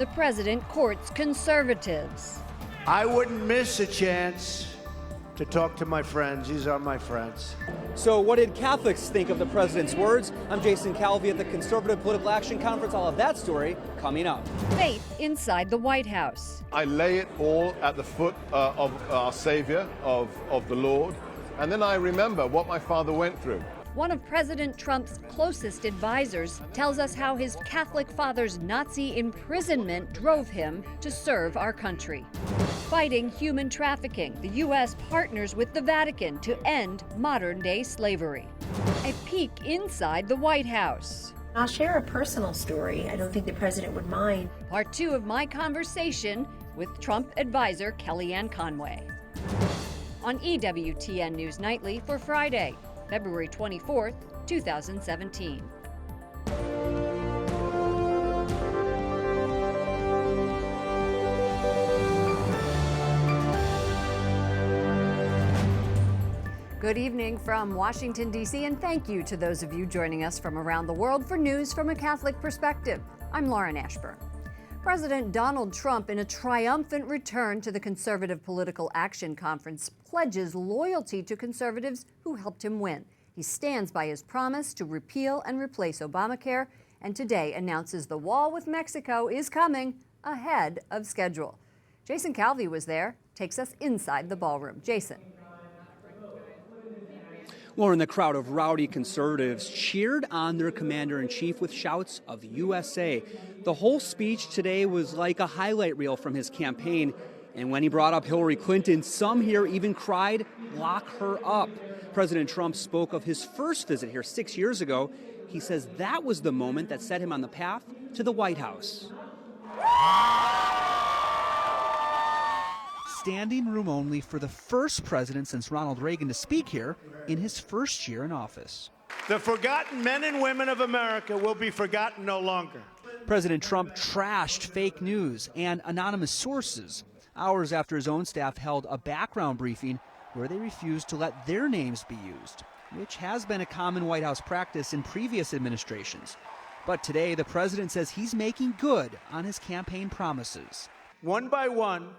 the president courts conservatives. I wouldn't miss a chance to talk to my friends. These are my friends. So what did Catholics think of the president's words? I'm Jason Calvi at the Conservative Political Action Conference. I'll have that story coming up. Faith inside the White House. I lay it all at the foot of our Savior, of the Lord, and then I remember what my father went through. One of President Trump's closest advisors tells us how his Catholic father's Nazi imprisonment drove him to serve our country. Fighting human trafficking, the U.S. partners with the Vatican to end modern-day slavery. A peek inside the White House. I'll share a personal story. I don't think the president would mind. Part 2 of my conversation with Trump advisor Kellyanne Conway. On EWTN News Nightly for Friday, February 24th, 2017. Good evening from Washington, D.C., and thank you to those of you joining us from around the world for news from a Catholic perspective. I'm Lauren Ashburn. President Donald Trump, in a triumphant return to the Conservative Political Action Conference, pledges loyalty to conservatives who helped him win. He stands by his promise to repeal and replace Obamacare, and today announces the wall with Mexico is coming ahead of schedule. Jason Calvi was there, takes us inside the ballroom. Jason. Lauren, the crowd of rowdy conservatives cheered on their commander-in-chief with shouts of USA. The whole speech today was like a highlight reel from his campaign. And when he brought up Hillary Clinton, some here even cried, "Lock her up." President Trump spoke of his first visit here 6 years ago. He says that was the moment that set him on the path to the White House. Standing room only for the first president since Ronald Reagan to speak here in his first year in office. The forgotten men and women of America will be forgotten no longer. President Trump trashed fake news and anonymous sources hours after his own staff held a background briefing where they refused to let their names be used, which has been a common White House practice in previous administrations. But today, the president says he's making good on his campaign promises. One by one,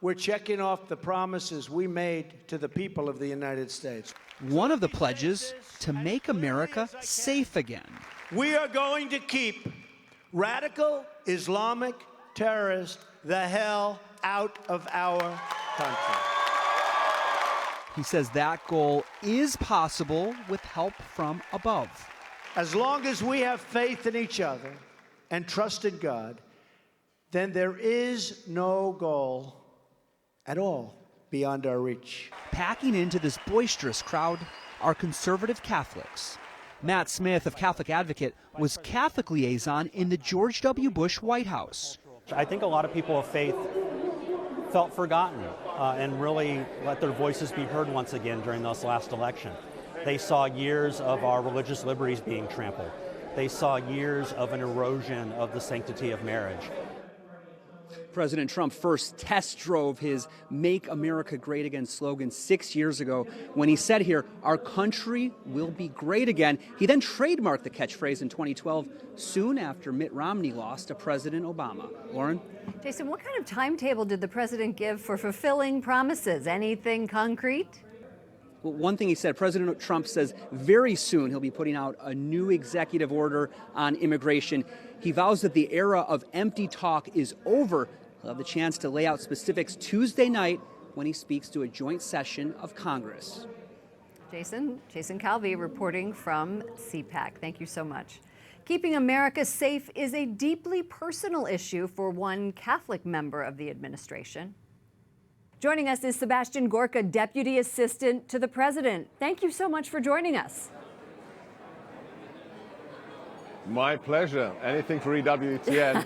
we're checking off the promises we made to the people of the United States. One of the pledges, to make America safe again. We are going to keep radical Islamic terrorists the hell out of our country. He says that goal is possible with help from above. As long as we have faith in each other and trust in God, then there is no goal at all beyond our reach. Packing into this boisterous crowd are conservative Catholics. Matt Smith of Catholic Advocate was Catholic liaison in the George W. Bush White House. I think a lot of people of faith felt forgotten and really let their voices be heard once again during this last election. They saw years of our religious liberties being trampled. They saw years of an erosion of the sanctity of marriage. President Trump first test drove his Make America Great Again slogan 6 years ago when he said here, "Our country will be great again." He then trademarked the catchphrase in 2012, soon after Mitt Romney lost to President Obama. Lauren? Jason, what kind of timetable did the president give for fulfilling promises? Anything concrete? Well, one thing he said, President Trump says very soon he'll be putting out a new executive order on immigration. He vows that the era of empty talk is over. He'll have the chance to lay out specifics Tuesday night when he speaks to a joint session of Congress. Jason Calvi reporting from CPAC. Thank you so much. Keeping America safe is a deeply personal issue for one Catholic member of the administration. Joining us is Sebastian Gorka, Deputy Assistant to the President. Thank you so much for joining us. My pleasure. Anything for EWTN.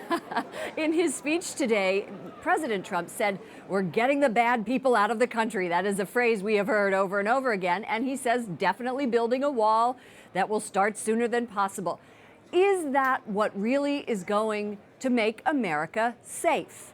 In his speech today, President Trump said, "We're getting the bad people out of the country." That is a phrase we have heard over and over again. And he says definitely building a wall that will start sooner than possible. Is that what really is going to make America safe?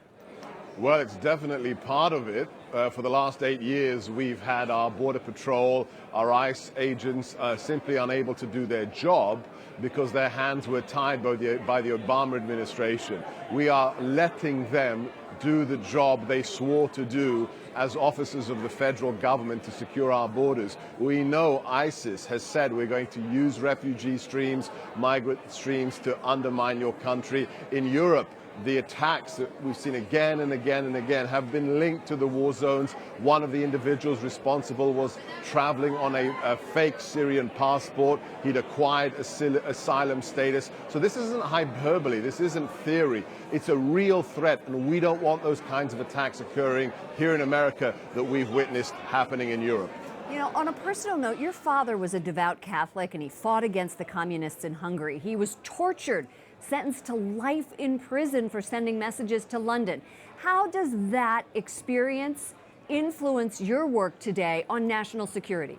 Well, it's definitely part of it. For the last 8 years, we've had our Border Patrol, our ICE agents simply unable to do their job because their hands were tied by the Obama administration. We are letting them do the job they swore to do as officers of the federal government to secure our borders. We know ISIS has said we're going to use refugee streams, migrant streams to undermine your country. In Europe, the attacks that we've seen again and again and again have been linked to the war zones. One of the individuals responsible was traveling on a fake Syrian passport. He'd acquired asylum status. So this isn't hyperbole. This isn't theory. It's a real threat, and we don't want those kinds of attacks occurring here in America that we've witnessed happening in Europe. You know, on a personal note, your father was a devout Catholic, and he fought against the communists in Hungary. He was tortured, sentenced to life in prison for sending messages to London. How does that experience influence your work today on national security?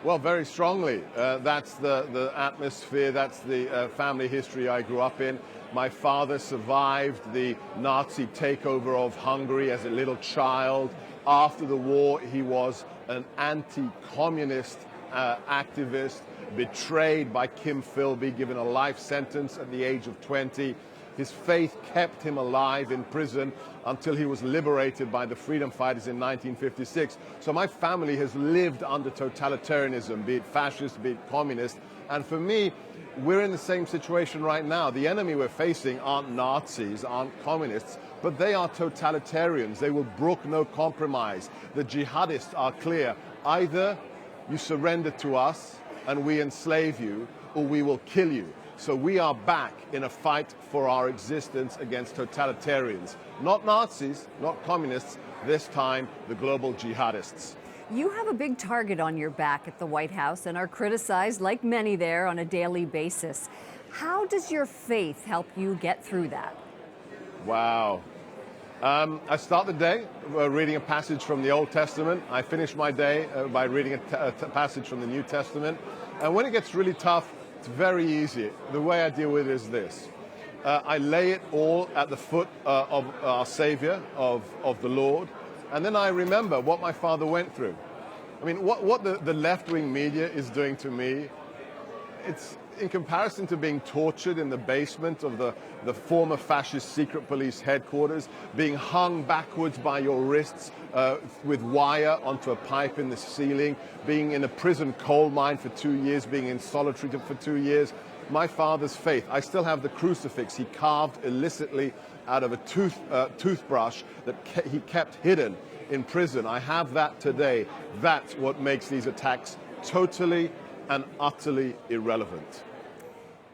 Well, very strongly. That's the atmosphere, that's the family history I grew up in. My father survived the Nazi takeover of Hungary as a little child. After the war, he was an anti-communist activist, betrayed by Kim Philby, given a life sentence at the age of 20. His faith kept him alive in prison until he was liberated by the freedom fighters in 1956. So my family has lived under totalitarianism, be it fascist, be it communist. And for me, we're in the same situation right now. The enemy we're facing aren't Nazis, aren't communists, but they are totalitarians. They will brook no compromise. The jihadists are clear. Either you surrender to us and we enslave you, or we will kill you. So we are back in a fight for our existence against totalitarians. Not Nazis, not communists, this time the global jihadists. You have a big target on your back at the White House and are criticized, like many there, on a daily basis. How does your faith help you get through that? Wow. I start the day reading a passage from the Old Testament. I finish my day by reading a passage from the New Testament. And when it gets really tough, it's very easy. The way I deal with it is this. I lay it all at the foot of our Savior, of the Lord. And then I remember what my father went through. I mean, what the left-wing media is doing to me, it's in comparison to being tortured in the basement of the former fascist secret police headquarters, being hung backwards by your wrists with wire onto a pipe in the ceiling, being in a prison coal mine for 2 years, being in solitary for 2 years. My father's faith, I still have the crucifix he carved illicitly out of a toothbrush that he kept hidden in prison. I have that today. That's what makes these attacks totally and utterly irrelevant.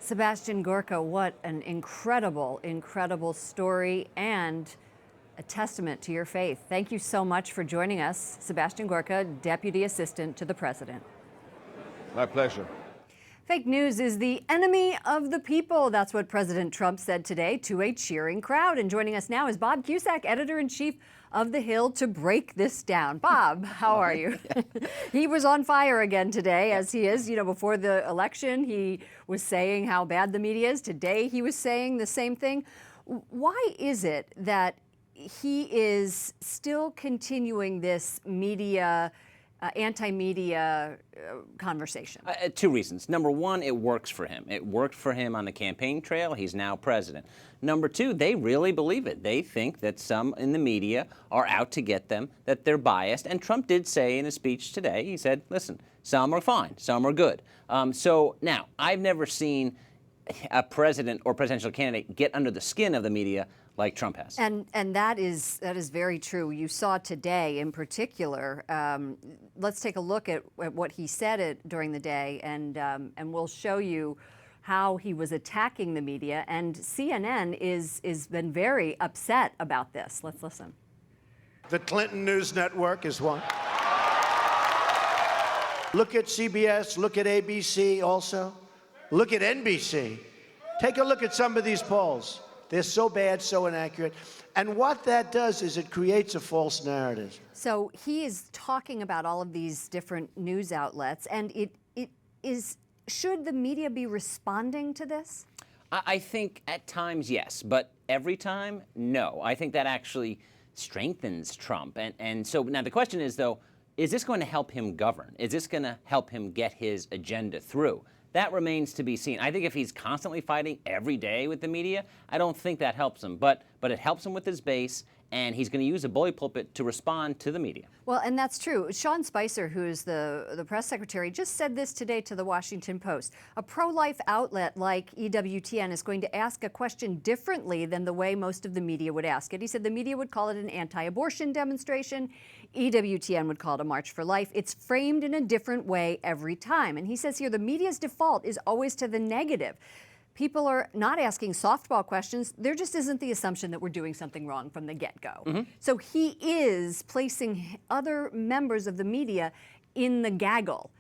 Sebastian Gorka, what an incredible, incredible story and a testament to your faith. Thank you so much for joining us. Sebastian Gorka, Deputy Assistant to the President. My pleasure. Fake news is the enemy of the people. That's what President Trump said today to a cheering crowd. And joining us now is Bob Cusack, Editor-in-Chief of The Hill, to break this down. Bob, how are you? He was on fire again today, as he is. You know, before the election, he was saying how bad the media is. Today, he was saying the same thing. Why is it that he is still continuing this media anti-media conversation? Two reasons. Number one, it works for him. It worked for him on the campaign trail. He's now president. Number two, they really believe it. They think that some in the media are out to get them, that they're biased. And Trump did say in his speech today, he said, listen, some are fine, some are good. So now, I've never seen a president or presidential candidate get under the skin of the media like Trump has. And that is very true. You saw today in particular. Let's take a look at what he said during the day, and we'll show you how he was attacking the media. And CNN is been very upset about this. Let's listen. The Clinton News Network is one. Look at CBS, look at ABC also. Look at NBC. Take a look at some of these polls. They're so bad, so inaccurate. And what that does is it creates a false narrative. So he is talking about all of these different news outlets, and it is, should the media be responding to this? I think at times, yes, but every time, no. I think that actually strengthens Trump. And so now the question is, though, is this going to help him govern? Is this going to help him get his agenda through? That remains to be seen. I think if he's constantly fighting every day with the media, I don't think that helps him. But it helps him with his base, and he's going to use a bully pulpit to respond to the media. Well, and that's true. Sean Spicer, who's the press secretary, just said this today to the Washington Post. A pro-life outlet like EWTN is going to ask a question differently than the way most of the media would ask it. He said the media would call it an anti-abortion demonstration. EWTN would call it a March for Life. It's framed in a different way every time. And he says here the media's default is always to the negative. People are not asking softball questions. There just isn't the assumption that we're doing something wrong from the get-go. So he is placing other members of the media in the gaggle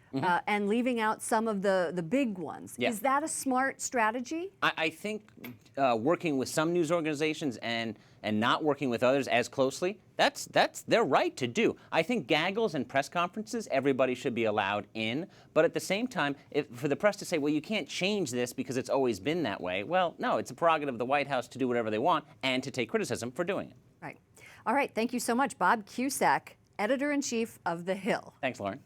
and leaving out some of the big ones. Yeah. Is that a smart strategy? I think working with some news organizations and not working with others as closely, that's their right to do. I think gaggles and press conferences, everybody should be allowed in. But at the same time, for the press to say, well, you can't change this because it's always been that way, well, no, it's a prerogative of the White House to do whatever they want and to take criticism for doing it. Right. All right. Thank you so much, Bob Cusack, editor-in-chief of The Hill. Thanks, Lauren.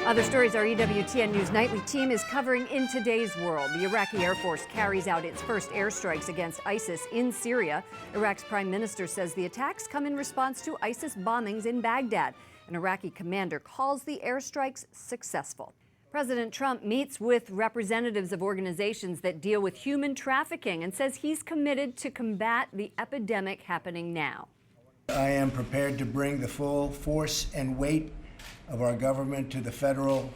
Other stories our EWTN News Nightly team is covering in today's world. The Iraqi Air Force carries out its first airstrikes against ISIS in Syria. Iraq's prime minister says the attacks come in response to ISIS bombings in Baghdad. An Iraqi commander calls the airstrikes successful. President Trump meets with representatives of organizations that deal with human trafficking and says he's committed to combat the epidemic happening now. I am prepared to bring the full force and weight of our government to the federal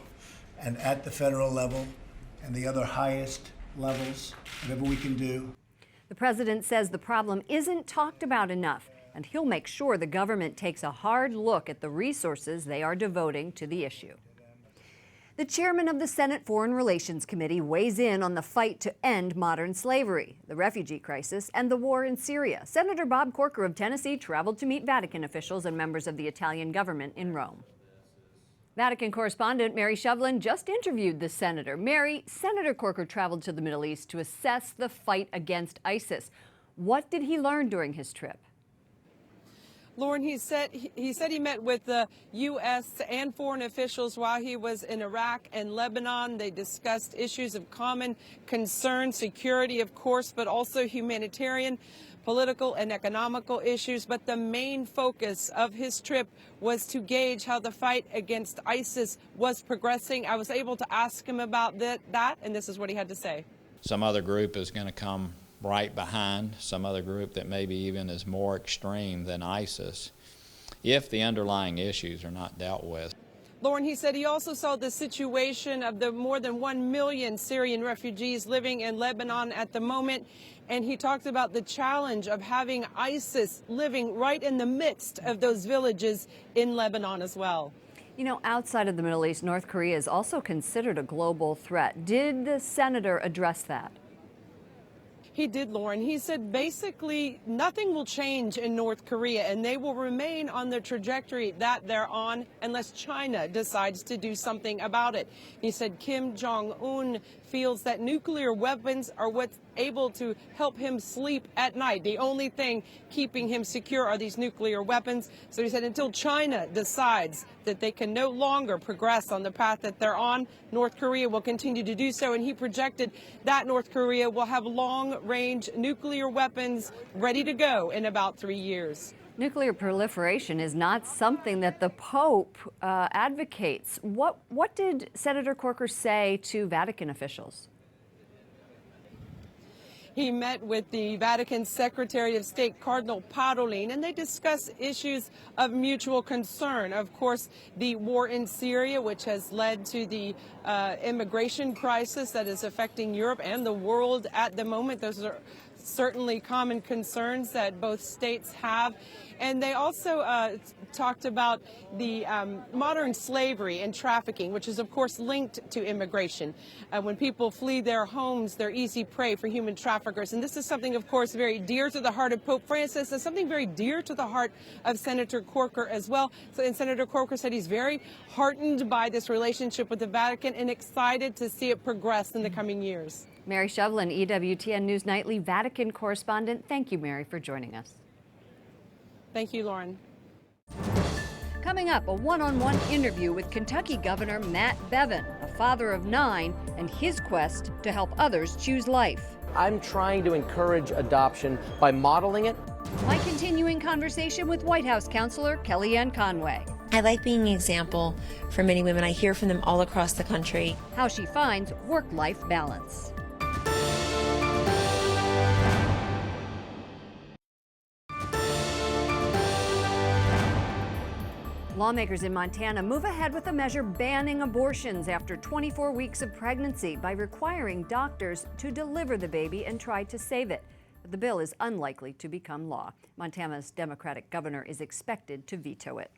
and at the federal level and the other highest levels, whatever we can do. The president says the problem isn't talked about enough, and he'll make sure the government takes a hard look at the resources they are devoting to the issue. The chairman of the Senate Foreign Relations Committee weighs in on the fight to end modern slavery, the refugee crisis, and the war in Syria. Senator Bob Corker of Tennessee traveled to meet Vatican officials and members of the Italian government in Rome. Vatican correspondent Mary Shovlin just interviewed the senator. Mary, Senator Corker traveled to the Middle East to assess the fight against ISIS. What did he learn during his trip? Lauren, he said he met with the U.S. and foreign officials while he was in Iraq and Lebanon. They discussed issues of common concern, security, of course, but also humanitarian, political and economical issues. But the main focus of his trip was to gauge how the fight against ISIS was progressing. I was able to ask him about that, and this is what he had to say. Some other group is going to come right behind, some other group that maybe even is more extreme than ISIS, if the underlying issues are not dealt with. Lauren, he said he also saw the situation of the more than 1 million Syrian refugees living in Lebanon at the moment, and he talked about the challenge of having ISIS living right in the midst of those villages in Lebanon as well. You know, outside of the Middle East, North Korea is also considered a global threat. Did the senator address that? He did, Lauren. He said basically nothing will change in North Korea, and they will remain on the trajectory that they're on unless China decides to do something about it. He said Kim Jong-un feels that nuclear weapons are what's able to help him sleep at night. The only thing keeping him secure are these nuclear weapons. So he said until China decides that they can no longer progress on the path that they're on, North Korea will continue to do so. And he projected that North Korea will have long-range nuclear weapons ready to go in about 3 years. Nuclear proliferation is not something that the Pope advocates. What did Senator Corker say to Vatican officials? He met with the Vatican Secretary of State, Cardinal Parolin, and they discussed issues of mutual concern. Of course, the war in Syria, which has led to the immigration crisis that is affecting Europe and the world at the moment. Those are certainly common concerns that both states have. And they also talked about the modern slavery and trafficking, which is, of course, linked to immigration. When people flee their homes, they're easy prey for human traffickers. And this is something, of course, very dear to the heart of Pope Francis, and something very dear to the heart of Senator Gorka as well. And Senator Gorka said he's very heartened by this relationship with the Vatican and excited to see it progress in the coming years. Mary Shevlin, EWTN News Nightly Vatican correspondent. Thank you, Mary, for joining us. Thank you, Lauren. Coming up, a one-on-one interview with Kentucky Governor Matt Bevin, a father of 9, and his quest to help others choose life. I'm trying to encourage adoption by modeling it. My continuing conversation with White House counselor Kellyanne Conway. I like being an example for many women. I hear from them all across the country. How she finds work-life balance. Lawmakers in Montana move ahead with a measure banning abortions after 24 weeks of pregnancy by requiring doctors to deliver the baby and try to save it. But the bill is unlikely to become law. Montana's Democratic governor is expected to veto it.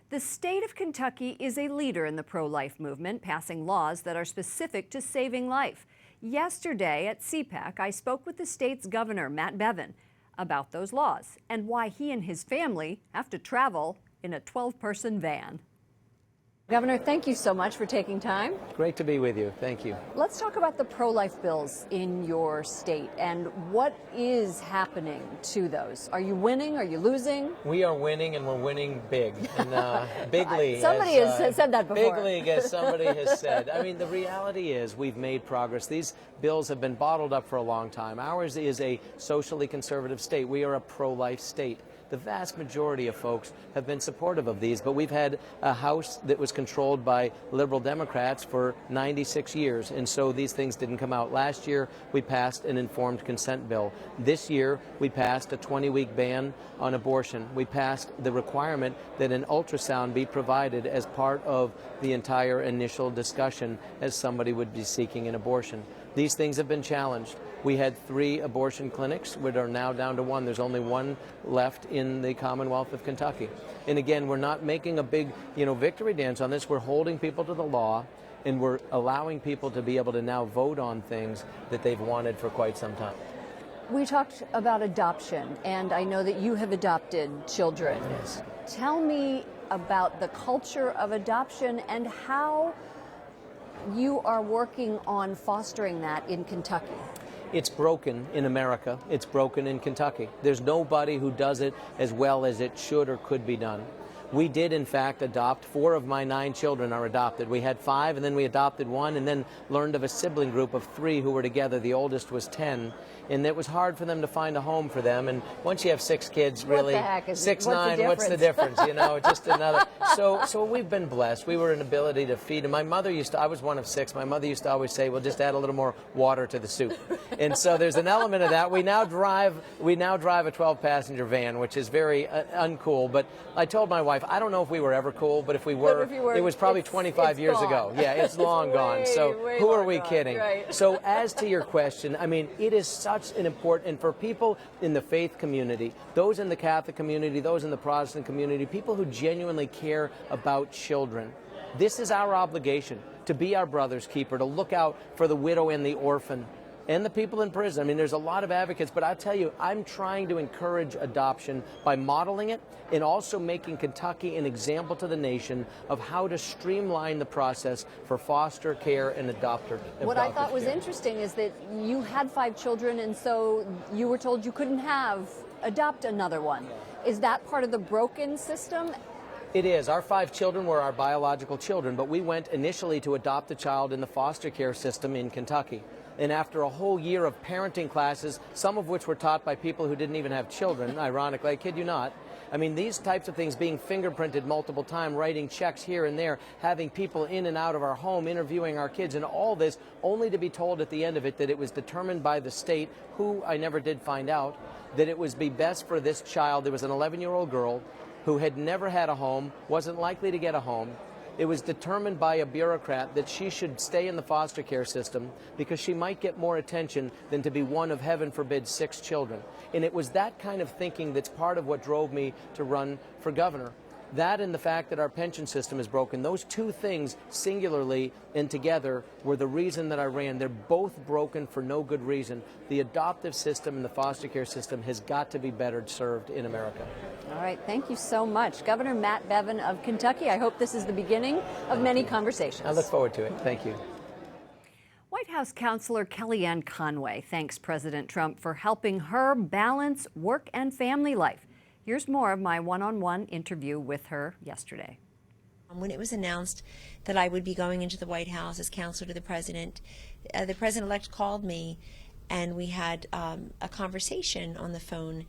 The state of Kentucky is a leader in the pro-life movement, passing laws that are specific to saving life. Yesterday at CPAC, I spoke with the state's governor, Matt Bevin, about those laws and why he and his family have to travel in a 12-person van. Governor, thank you so much for taking time. Great to be with you. Thank you. Let's talk about the pro-life bills in your state and what is happening to those. Are you winning? Are you losing? We are winning, and we're winning big. And bigly. Somebody has said that before. Big league, as somebody has said. I mean, the reality is we've made progress. These bills have been bottled up for a long time. Ours is a socially conservative state. We are a pro-life state. The vast majority of folks have been supportive of these, but we've had a House that was controlled by liberal Democrats for 96 years, and so these things didn't come out. Last year, we passed an informed consent bill. This year, we passed a 20-week ban on abortion. We passed the requirement that an ultrasound be provided as part of the entire initial discussion as somebody would be seeking an abortion. These things have been challenged. We had 3 abortion clinics, which are now down to 1. There's only 1 left in the Commonwealth of Kentucky. And again, we're not making a big, victory dance on this. We're holding people to the law, and we're allowing people to be able to now vote on things that they've wanted for quite some time. We talked about adoption, and I know that you have adopted children. Yes. Tell me about the culture of adoption and how you are working on fostering that in Kentucky. It's broken in America. It's broken in Kentucky. There's nobody who does it as well as it should or could be done. We did, in fact, adopt. 4 of my 9 children are adopted. We had 5, and then we adopted 1, and then learned of a sibling group of 3 who were together. The oldest was 10, and it was hard for them to find a home for them. And once you have 6 kids, really, what the heck is 6, what's 9, what's the difference? Just another. So we've been blessed. We were an ability to feed them. My mother I was one of 6. My mother used to always say, well, just add a little more water to the soup. And so there's an element of that. We now drive a 12-passenger van, which is very uncool. But I told my wife, I don't know if we were ever cool, but if we were, it was probably 25 years ago. Yeah, it's long gone. So who are we kidding? Right. So as to your question, I mean, it is such an important, and for people in the faith community, those in the Catholic community, those in the Protestant community, people who genuinely care about children, this is our obligation to be our brother's keeper, to look out for the widow and the orphan, and the people in prison. I mean, there's a lot of advocates, but I tell you, I'm trying to encourage adoption by modeling it and also making Kentucky an example to the nation of how to streamline the process for foster care and adopter. What I thought was interesting is that you had 5 children, and so you were told you couldn't adopt another one. Is that part of the broken system? It is. Our 5 children were our biological children, but we went initially to adopt a child in the foster care system in Kentucky. And after a whole year of parenting classes, some of which were taught by people who didn't even have children, ironically, I kid you not, I mean, these types of things, being fingerprinted multiple times, writing checks here and there, having people in and out of our home, interviewing our kids, and all this, only to be told at the end of it that it was determined by the state, who I never did find out, that it was be best for this child. There was an 11-year-old girl who had never had a home, wasn't likely to get a home, It was determined by a bureaucrat that she should stay in the foster care system because she might get more attention than to be one of, heaven forbid, 6 children. And it was that kind of thinking that's part of what drove me to run for governor. That and the fact that our pension system is broken, those two things singularly and together were the reason that I ran. They're both broken for no good reason. The adoptive system and the foster care system has got to be better served in America. All right, thank you so much. Governor Matt Bevin of Kentucky. I hope this is the beginning of many conversations. I look forward to it. Thank you. White House counselor Kellyanne Conway thanks President Trump for helping her balance work and family life. Here's more of my one-on-one interview with her yesterday. When it was announced that I would be going into the White House as counselor to the president-elect called me, and we had a conversation on the phone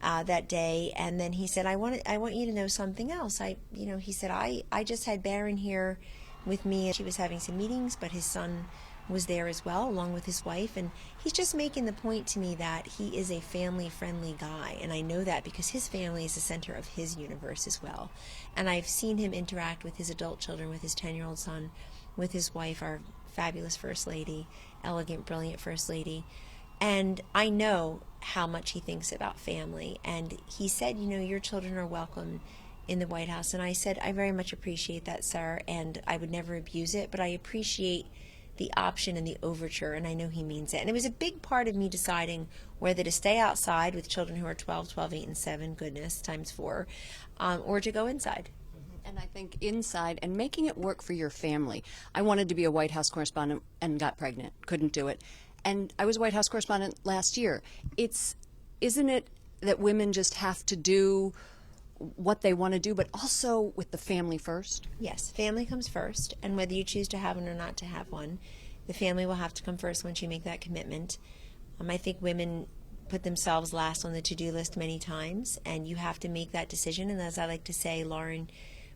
that day. And then he said, "I want you to know something else." He said, "I just had Barron here with me. She was having some meetings, but his son was there as well, along with his wife, and he's just making the point to me that he is a family-friendly guy, and I know that because his family is the center of his universe as well. And I've seen him interact with his adult children, with his 10-year-old son, with his wife, our fabulous First Lady, elegant, brilliant First Lady, and I know how much he thinks about family. And he said, your children are welcome in the White House. And I said, I very much appreciate that, sir, and I would never abuse it, but I appreciate the option and the overture, and I know he means it. And it was a big part of me deciding whether to stay outside with children who are 12, 8, and 7, goodness, times 4, or to go inside. And I think inside and making it work for your family. I wanted to be a White House correspondent and got pregnant, couldn't do it. And I was a White House correspondent last year. Isn't it that women just have to do what they want to do, but also with the family first? Yes, family comes first, and whether you choose to have one or not to have one, the family will have to come first once you make that commitment. I think women put themselves last on the to-do list many times, and you have to make that decision. And as I like to say, Lauren,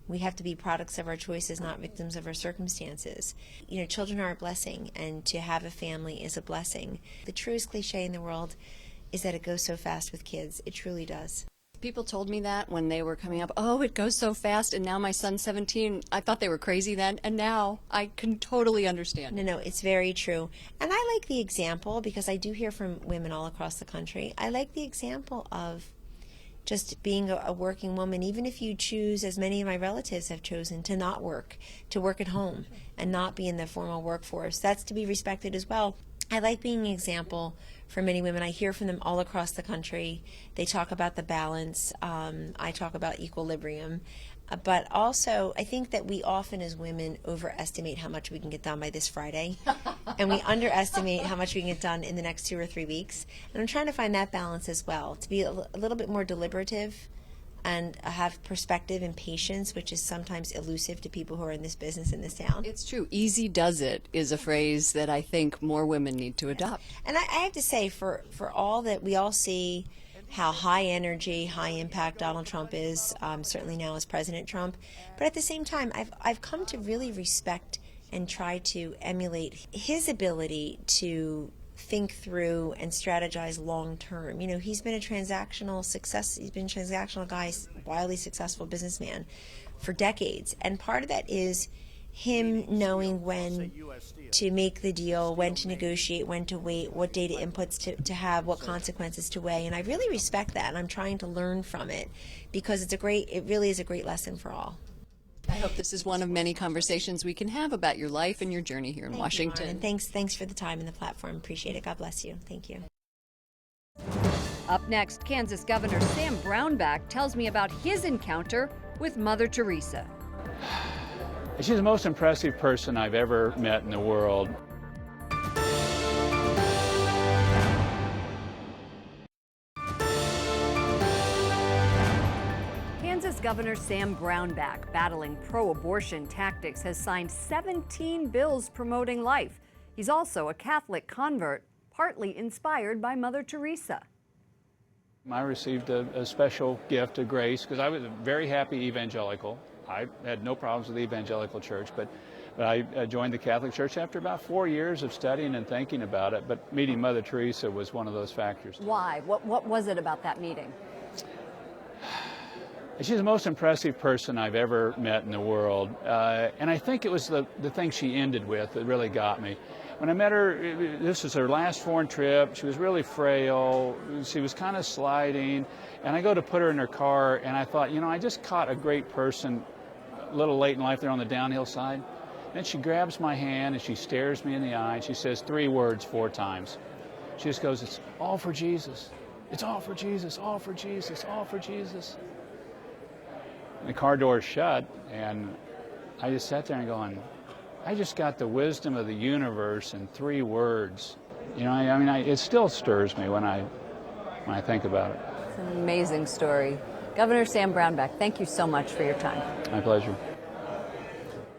we have to be products of our choices, not victims of our circumstances. Children are a blessing, and to have a family is a blessing. The truest cliche in the world is that it goes so fast with kids. It truly does. People told me that when they were coming up, oh, it goes so fast, and now my son's 17. I thought they were crazy then, and now I can totally understand. No, it's very true. And I like the example, because I do hear from women all across the country, I like the example of just being a working woman, even if you choose, as many of my relatives have chosen, to not work, to work at home and not be in the formal workforce. That's to be respected as well. I like being an example for many women. I hear from them all across the country. They talk about the balance. I talk about equilibrium. But also, I think that we often as women overestimate how much we can get done by this Friday. And we underestimate how much we can get done in the next 2 or 3 weeks. And I'm trying to find that balance as well, to be a little bit more deliberative and have perspective and patience, which is sometimes elusive to people who are in this business in this town. It's true. Easy does it is a phrase that I think more women need to adopt. And I have to say, for all that we all see how high energy, high impact Donald Trump is, certainly now as President Trump, but at the same time, I've come to really respect and try to emulate his ability to think through and strategize long term. He's been a transactional success. He's been a transactional guy, wildly successful businessman for decades. And part of that is him knowing when to make the deal, when to negotiate, when to wait, what data inputs to have, what consequences to weigh. And I really respect that, and I'm trying to learn from it, because it really is a great lesson for all. I hope this is one of many conversations we can have about your life and your journey here in Washington. You, and thanks for the time and the platform. Appreciate it. God bless you. Thank you. Up next, Kansas Governor Sam Brownback tells me about his encounter with Mother Teresa. She's the most impressive person I've ever met in the world. Kansas Governor Sam Brownback, battling pro-abortion tactics, has signed 17 bills promoting life. He's also a Catholic convert, partly inspired by Mother Teresa. I received a special gift of grace because I was a very happy evangelical. I had no problems with the evangelical church, but I joined the Catholic Church after about 4 years of studying and thinking about it. But meeting Mother Teresa was one of those factors. Why? What was it about that meeting? She's the most impressive person I've ever met in the world. And I think it was the thing she ended with that really got me. When I met her, this was her last foreign trip. She was really frail. She was kind of sliding. And I go to put her in her car, and I thought, you know, I just caught a great person a little late in life there on the downhill side. And she grabs my hand, and she stares me in the eye, and she says 3 words 4 times. She just goes, "It's all for Jesus. It's all for Jesus, all for Jesus, all for Jesus." And the car door shut, and I just sat there and going, I just got the wisdom of the universe in 3 words. You know, I mean, it still stirs me when I think about it. It's an amazing story. Governor Sam Brownback, thank you so much for your time. My pleasure.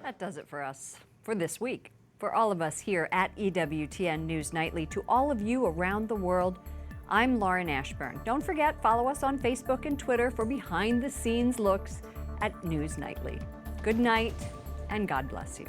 That does it for us for this week. For all of us here at EWTN News Nightly, to all of you around the world, I'm Lauren Ashburn. Don't forget, follow us on Facebook and Twitter for behind-the-scenes looks at News Nightly. Good night, and God bless you.